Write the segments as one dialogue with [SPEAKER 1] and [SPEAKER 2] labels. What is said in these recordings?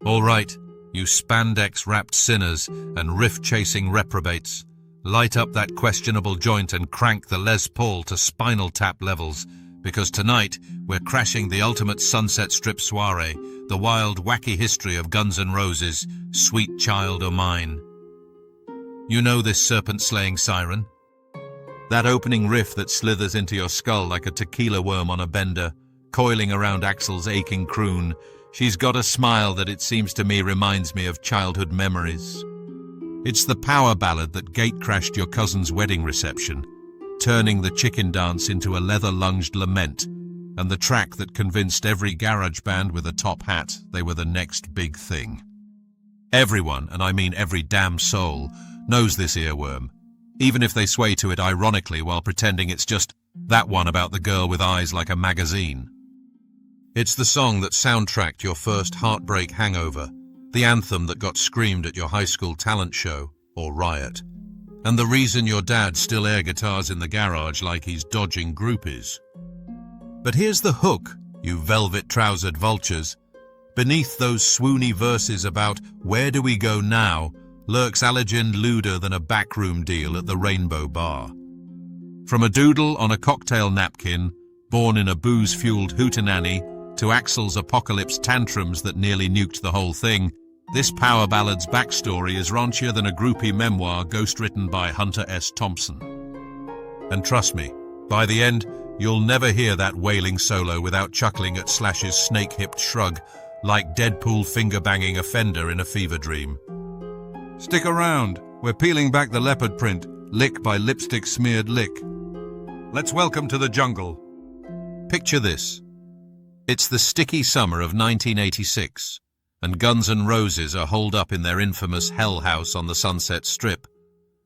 [SPEAKER 1] All right, you spandex-wrapped sinners and riff-chasing reprobates, light up that questionable joint and crank the Les Paul to Spinal Tap levels, because tonight we're crashing the ultimate Sunset Strip soiree, the wild, wacky history of Guns N' Roses, Sweet Child O' Mine. You know this serpent-slaying siren? That opening riff that slithers into your skull like a tequila worm on a bender, coiling around Axl's aching croon. She's got a smile that it seems to me reminds me of childhood memories. It's the power ballad that gate-crashed your cousin's wedding reception, turning the chicken dance into a leather-lunged lament, and the track that convinced every garage band with a top hat they were the next big thing. Everyone, and I mean every damn soul, knows this earworm, even if they sway to it ironically while pretending it's just that one about the girl with eyes like a magazine. It's the song that soundtracked your first heartbreak hangover, the anthem that got screamed at your high school talent show, or riot, and the reason your dad still air guitars in the garage like he's dodging groupies. But here's the hook, you velvet-trousered vultures. Beneath those swoony verses about where do we go now lurks a legend lewder than a backroom deal at the Rainbow Bar. From a doodle on a cocktail napkin, born in a booze-fueled hootenanny, to Axl's apocalypse tantrums that nearly nuked the whole thing, this power ballad's backstory is raunchier than a groupie memoir ghost-written by Hunter S. Thompson. And trust me, by the end, you'll never hear that wailing solo without chuckling at Slash's snake-hipped shrug, like Deadpool finger-banging a fender in a fever dream. Stick around, we're peeling back the leopard print, lick by lipstick-smeared lick. Let's welcome to the jungle. Picture this. It's the sticky summer of 1986, and Guns N' Roses are holed up in their infamous Hell House on the Sunset Strip,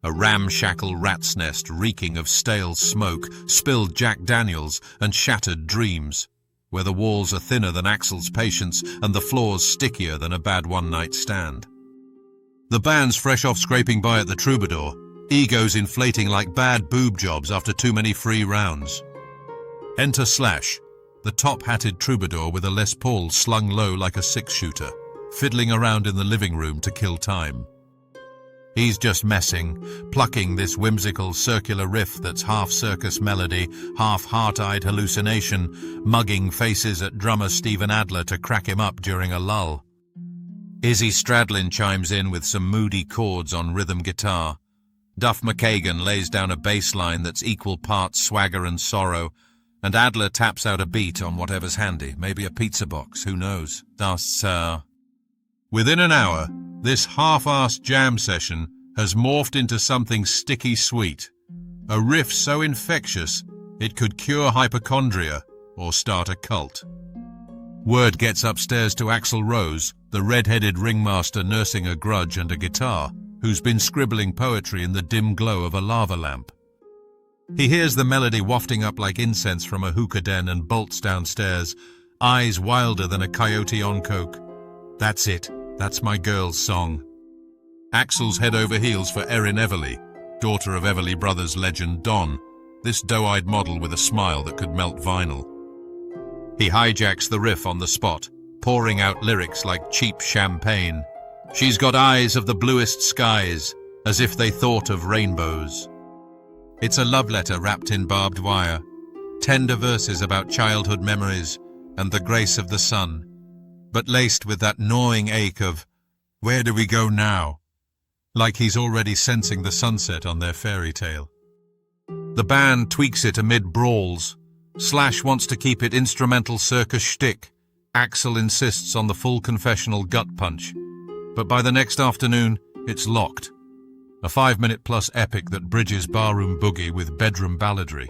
[SPEAKER 1] a ramshackle rat's nest reeking of stale smoke, spilled Jack Daniels, and shattered dreams, where the walls are thinner than Axl's patience and the floors stickier than a bad one-night stand. The band's fresh off scraping by at the Troubadour, egos inflating like bad boob jobs after too many free rounds. Enter Slash, the top-hatted troubadour with a Les Paul slung low like a six-shooter, fiddling around in the living room to kill time. He's just messing, plucking this whimsical circular riff that's half circus melody, half heart-eyed hallucination, mugging faces at drummer Steven Adler to crack him up during a lull. Izzy Stradlin chimes in with some moody chords on rhythm guitar. Duff McKagan lays down a bass line that's equal parts swagger and sorrow, and Adler taps out a beat on whatever's handy, maybe a pizza box, who knows. Within an hour, this half-assed jam session has morphed into something sticky sweet, a riff so infectious it could cure hypochondria or start a cult. Word gets upstairs to Axl Rose, the red-headed ringmaster nursing a grudge and a guitar, who's been scribbling poetry in the dim glow of a lava lamp. He hears the melody wafting up like incense from a hookah den and bolts downstairs, eyes wilder than a coyote on coke. That's it. That's my girl's song. Axl's head over heels for Erin Everly, daughter of Everly Brothers legend Don, this doe-eyed model with a smile that could melt vinyl. He hijacks the riff on the spot, pouring out lyrics like cheap champagne. She's got eyes of the bluest skies, as if they thought of rainbows. It's a love letter wrapped in barbed wire, tender verses about childhood memories and the grace of the sun, but laced with that gnawing ache of, where do we go now? Like he's already sensing the sunset on their fairy tale. The band tweaks it amid brawls. Slash wants to keep it instrumental circus shtick. Axl insists on the full confessional gut punch. But by the next afternoon, it's locked. A 5-minute-plus epic that bridges barroom boogie with bedroom balladry.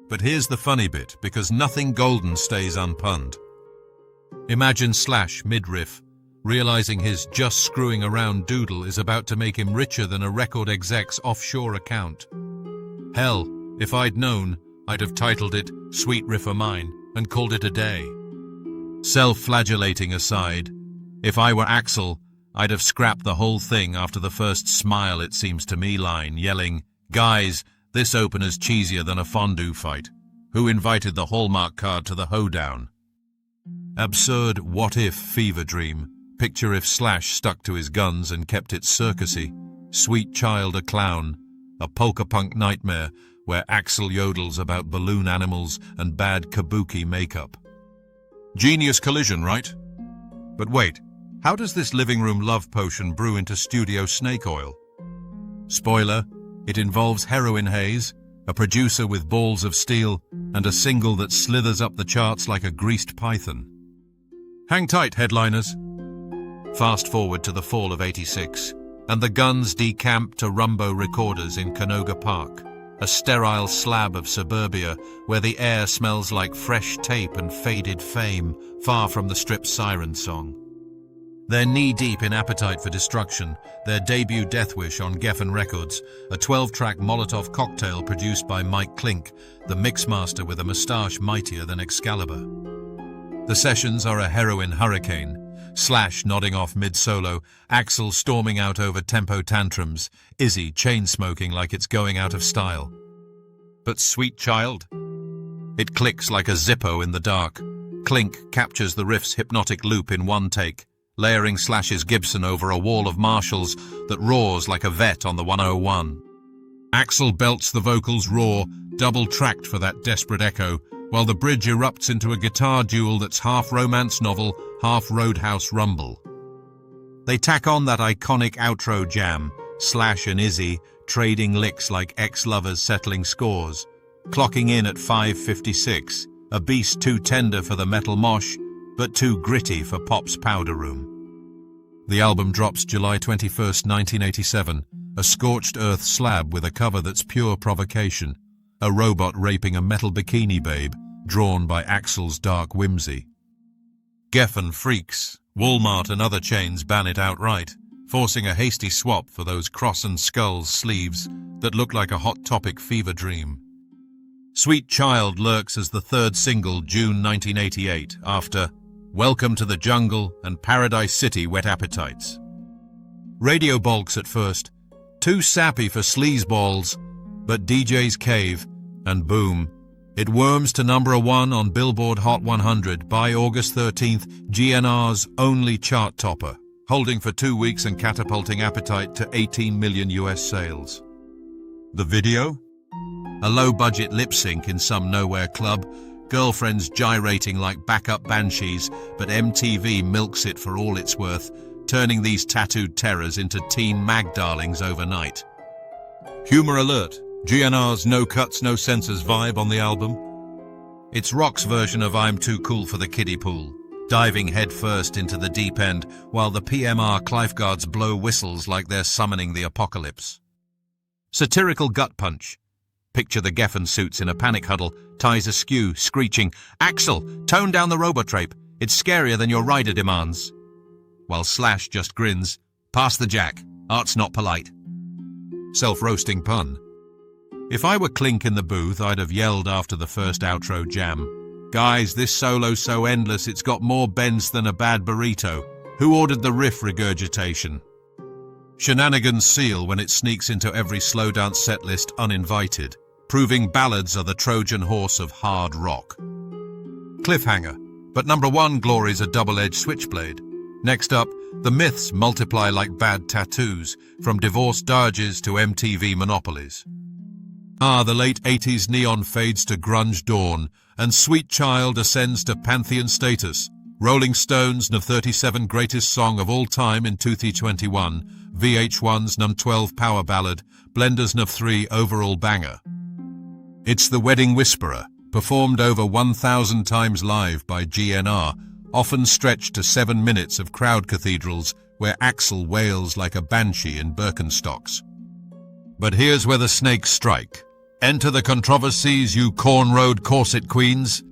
[SPEAKER 1] But here's the funny bit, because nothing golden stays unpunned. Imagine Slash, mid-riff, realizing his just screwing around doodle is about to make him richer than a record exec's offshore account. Hell, if I'd known, I'd have titled it Sweet Riff O' Mine and called it a day. Self-flagellating aside, if I were Axl, I'd have scrapped the whole thing after the first smile it seems to me line, yelling, guys, this opener's cheesier than a fondue fight. Who invited the Hallmark card to the hoedown? Absurd what-if fever dream, Picture if Slash stuck to his guns and kept it circusy. Sweet Child a clown, a polka punk nightmare where Axl yodels about balloon animals and bad kabuki makeup. Genius collision, right? But wait, how does this living room love potion brew into studio snake oil? Spoiler, it involves heroin haze, a producer with balls of steel, and a single that slithers up the charts like a greased python. Hang tight, headliners. Fast forward to the fall of '86, and the Guns decamp to Rumbo Recorders in Canoga Park, a sterile slab of suburbia where the air smells like fresh tape and faded fame, far from the Strip's siren song. They're knee-deep in Appetite for Destruction, their debut Death Wish on Geffen Records, a 12-track Molotov cocktail produced by Mike Clink, the mixmaster with a moustache mightier than Excalibur. The sessions are a heroin hurricane, Slash nodding off mid-solo, Axl storming out over tempo tantrums, Izzy chain-smoking like it's going out of style. But Sweet Child? It clicks like a Zippo in the dark. Clink captures the riff's hypnotic loop in one take, layering Slash's Gibson over a wall of Marshalls that roars like a vet on the 101. Axl belts the vocals raw, double-tracked for that desperate echo, while the bridge erupts into a guitar duel that's half romance novel, half Roadhouse Rumble. They tack on that iconic outro jam, Slash and Izzy trading licks like ex-lovers settling scores, clocking in at 5:56, a beast too tender for the metal mosh, but too gritty for pop's powder room. The album drops July 21st, 1987, a scorched earth slab with a cover that's pure provocation, a robot raping a metal bikini babe, drawn by Axl's dark whimsy. Geffen freaks, Walmart and other chains ban it outright, forcing a hasty swap for those cross and skulls sleeves that look like a Hot Topic fever dream. Sweet Child lurks as the third single June 1988 after Welcome to the Jungle and Paradise City Wet Appetites. Radio balks at first, too sappy for sleazeballs, but DJs cave, and boom, it worms to number 1 on Billboard Hot 100 by August 13th, GNR's only chart topper, holding for 2 weeks and catapulting Appetite to 18 million US sales. The video? A low-budget lip-sync in some nowhere club, girlfriends gyrating like backup banshees, but MTV milks it for all it's worth, turning these tattooed terrors into teen mag darlings overnight. Humor alert, GNR's no cuts, no censors vibe on the album. It's rock's version of I'm Too Cool for the Kiddie Pool, diving headfirst into the deep end while the PMR lifeguards blow whistles like they're summoning the apocalypse. Satirical gut punch. Picture the Geffen suits in a panic huddle, ties askew, screeching, Axl, tone down the robotrape, it's scarier than your rider demands. While Slash just grins, pass the jack, art's not polite. Self-roasting pun. If I were Clink in the booth, I'd have yelled after the first outro jam, guys, this solo's so endless it's got more bends than a bad burrito. Who ordered the riff regurgitation? Shenanigans seal when it sneaks into every slow dance setlist uninvited, proving ballads are the Trojan horse of hard rock. Cliffhanger, but number 1 glory's a double-edged switchblade. Next up, the myths multiply like bad tattoos, from divorced dirges to MTV monopolies. The late 80s neon fades to grunge dawn, and Sweet Child ascends to pantheon status. Rolling Stones' No. 37 greatest song of all time in 2021, VH1's No. 12 power ballad, Blender's No. 3 overall banger. It's The Wedding Whisperer, performed over 1,000 times live by GNR, often stretched to 7 minutes of crowd cathedrals where Axl wails like a banshee in Birkenstocks. But here's where the snakes strike. Enter the controversies, you corn-road corset queens.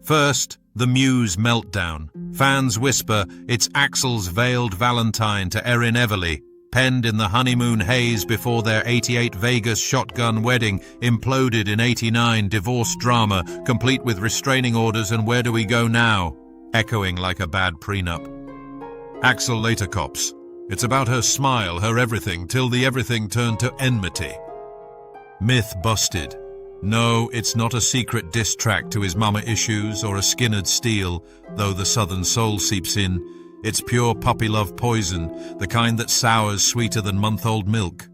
[SPEAKER 1] First, the Muse meltdown. Fans whisper it's Axl's veiled Valentine to Erin Everly, penned in the honeymoon haze before their '88 Vegas shotgun wedding, imploded in '89 divorce drama, complete with restraining orders and where do we go now, echoing like a bad prenup. Axl later cops. It's about her smile, her everything, till the everything turned to enmity. Myth busted. No, it's not a secret diss track to his mama issues or a Skinnerd Steel, though the Southern soul seeps in. It's pure puppy love poison, the kind that sours sweeter than month-old milk.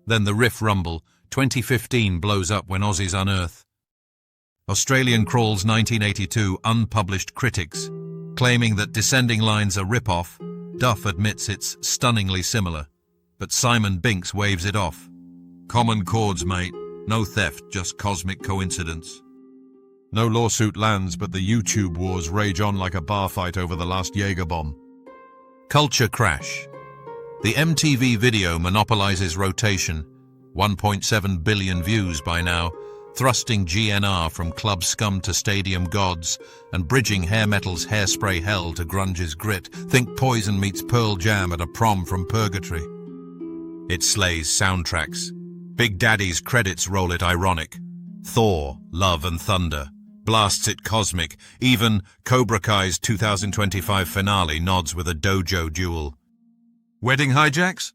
[SPEAKER 1] Then the Riff rumble, 2015 blows up when Aussies unearth Australian Crawl's 1982 unpublished critics, claiming that descending lines are rip-off. Duff admits it's stunningly similar, but Simon Binks waves it off. Common chords, mate. No theft, just cosmic coincidence. No lawsuit lands, but the YouTube wars rage on like a bar fight over the last Jaeger bomb. Culture crash. The MTV video monopolizes rotation, 1.7 billion views by now, thrusting GNR from club scum to stadium gods and bridging hair metal's hairspray hell to grunge's grit. Think Poison meets Pearl Jam at a prom from purgatory. It slays soundtracks. Big Daddy's credits roll it ironic. Thor, Love and Thunder blasts it cosmic. Even Cobra Kai's 2025 finale nods with a dojo duel. Wedding hijacks?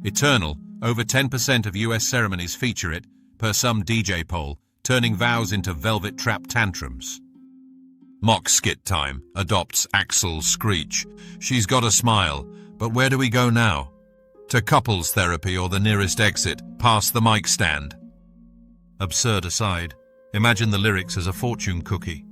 [SPEAKER 1] Eternal. Over 10% of US ceremonies feature it, per some DJ poll, turning vows into velvet trap tantrums. Mock skit time adopts Axel's screech. She's got a smile, but where do we go now? To couples therapy or the nearest exit, past the mic stand. Absurd aside, imagine the lyrics as a fortune cookie.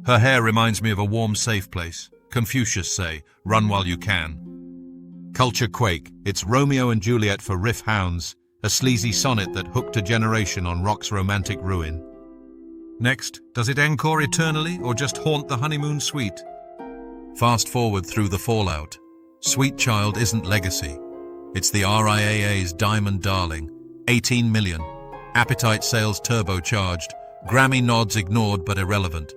[SPEAKER 1] Her hair reminds me of a warm, safe place. Confucius say, run while you can. Culture quake, it's Romeo and Juliet for Riff hounds, a sleazy sonnet that hooked a generation on rock's romantic ruin. Next, does it encore eternally or just haunt the honeymoon suite? Fast forward through the fallout. Sweet Child isn't legacy. It's the RIAA's diamond darling. 18 million. Appetite sales turbocharged. Grammy nods ignored but irrelevant.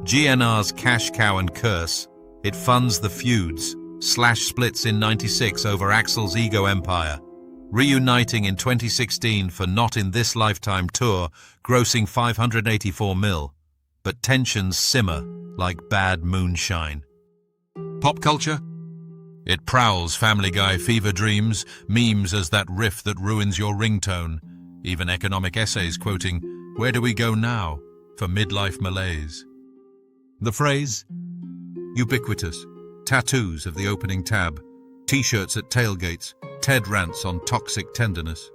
[SPEAKER 1] GNR's cash cow and curse. It funds the feuds. Slash splits in 96 over Axl's ego empire. Reuniting in 2016 for Not in This Lifetime tour, grossing 584 mil. But tensions simmer like bad moonshine. Pop culture? It prowls Family Guy fever dreams, memes as that riff that ruins your ringtone. Even economic essays quoting, "Where do we go now?" for midlife malaise. The phrase? Ubiquitous. Tattoos of the opening tab. T-shirts at tailgates. TED rants on toxic tenderness.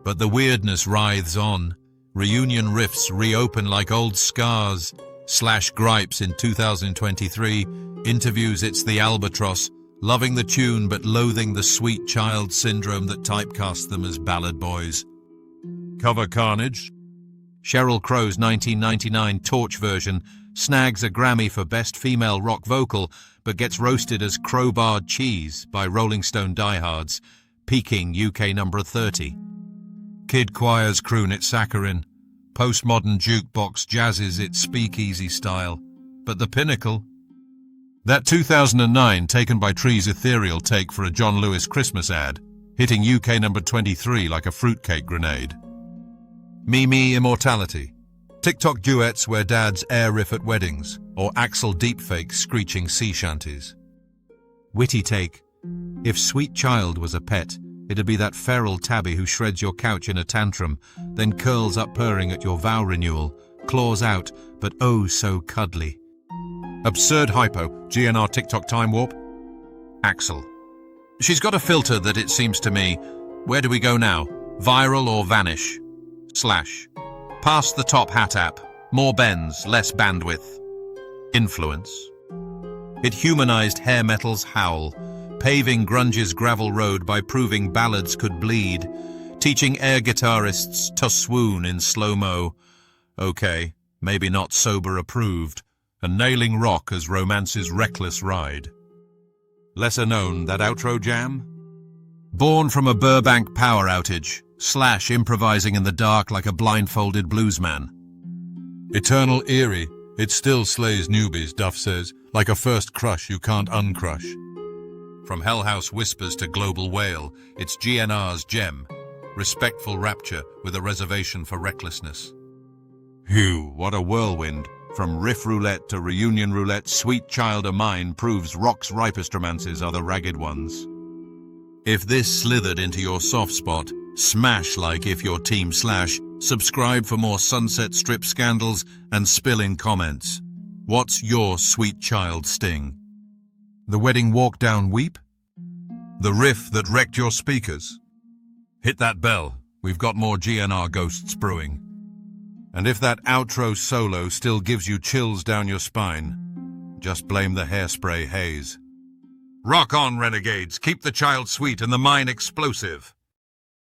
[SPEAKER 1] But the weirdness writhes on. Reunion riffs reopen like old scars. Slash gripes in 2023. Interviews it's the albatross. Loving the tune but loathing the sweet child syndrome that typecasts them as ballad boys. Cover carnage. Sheryl Crow's 1999 Torch version snags a Grammy for Best Female Rock Vocal but gets roasted as crowbarred cheese by Rolling Stone diehards, peaking UK number 30. Kid choirs croon its saccharine. Postmodern jukebox jazzes its speakeasy style. But the pinnacle? That 2009 Taken by Trees ethereal take for a John Lewis Christmas ad, hitting UK number 23 like a fruitcake grenade. Mimi immortality. TikTok duets where dads air riff at weddings, or Axl deepfakes screeching sea shanties. Witty take. If Sweet Child was a pet, it'd be that feral tabby who shreds your couch in a tantrum, then curls up purring at your vow renewal, claws out, but oh so cuddly. Absurd hypo, GNR TikTok time warp. Axl. She's got a filter that it seems to me, where do we go now? Viral or vanish? Slash. Past the top hat app. More bends, less bandwidth. Influence. It humanized hair metal's howl, paving grunge's gravel road by proving ballads could bleed, teaching air guitarists to swoon in slow-mo. Okay, maybe not sober approved, and nailing rock as romance's reckless ride. Lesser known, that outro jam? Born from a Burbank power outage, Slash improvising in the dark like a blindfolded bluesman. Eternal eerie, it still slays newbies, Duff says, like a first crush you can't uncrush. From Hellhouse whispers to global wail, it's GNR's gem, respectful rapture with a reservation for recklessness. Phew, what a whirlwind. From riff roulette to reunion roulette, Sweet Child of Mine proves rock's ripest romances are the ragged ones. If this slithered into your soft spot, smash like if you're Team Slash, subscribe for more Sunset Strip scandals, and spill in comments. What's your Sweet Child sting? The wedding walk down weep? The riff that wrecked your speakers? Hit that bell, we've got more GNR ghosts brewing. And if that outro solo still gives you chills down your spine, just blame the hairspray haze. Rock on, renegades, keep the child sweet and the mine explosive.